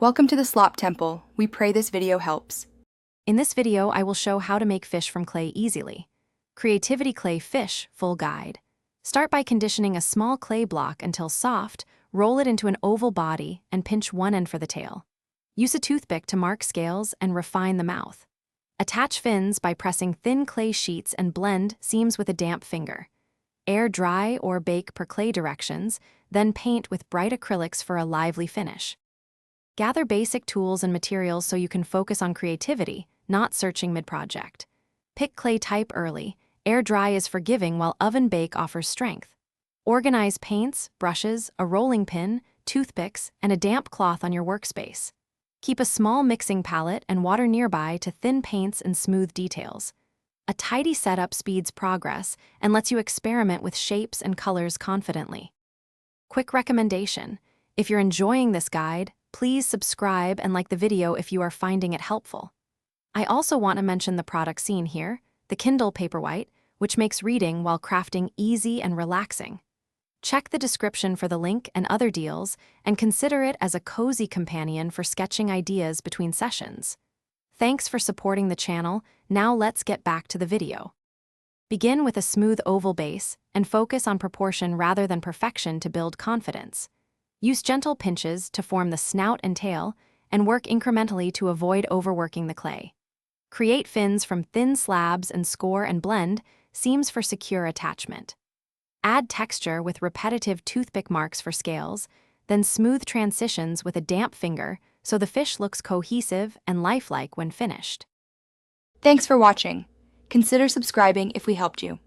Welcome to the Slop Temple. We pray this video helps. In this video, I will show how to make fish from clay easily. Creativity Clay Fish Full Guide. Start by conditioning a small clay block until soft, roll it into an oval body, and pinch one end for the tail. Use a toothpick to mark scales and refine the mouth. Attach fins by pressing thin clay sheets and blend seams with a damp finger. Air dry or bake per clay directions, then paint with bright acrylics for a lively finish. Gather basic tools and materials so you can focus on creativity, not searching mid-project. Pick clay type early. Air dry is forgiving while oven bake offers strength. Organize paints, brushes, a rolling pin, toothpicks, and a damp cloth on your workspace. Keep a small mixing palette and water nearby to thin paints and smooth details. A tidy setup speeds progress and lets you experiment with shapes and colors confidently. Quick recommendation: if you're enjoying this guide, please subscribe and like the video if you are finding it helpful. I also want to mention the product seen here, the Kindle Paperwhite, which makes reading while crafting easy and relaxing. Check the description for the link and other deals, and consider it as a cozy companion for sketching ideas between sessions. Thanks for supporting the channel. Now let's get back to the video. Begin with a smooth oval base and focus on proportion rather than perfection to build confidence. Use gentle pinches to form the snout and tail, and work incrementally to avoid overworking the clay. Create fins from thin slabs and score and blend seams for secure attachment. Add texture with repetitive toothpick marks for scales, then smooth transitions with a damp finger so the fish looks cohesive and lifelike when finished. Thanks for watching. Consider subscribing if we helped you.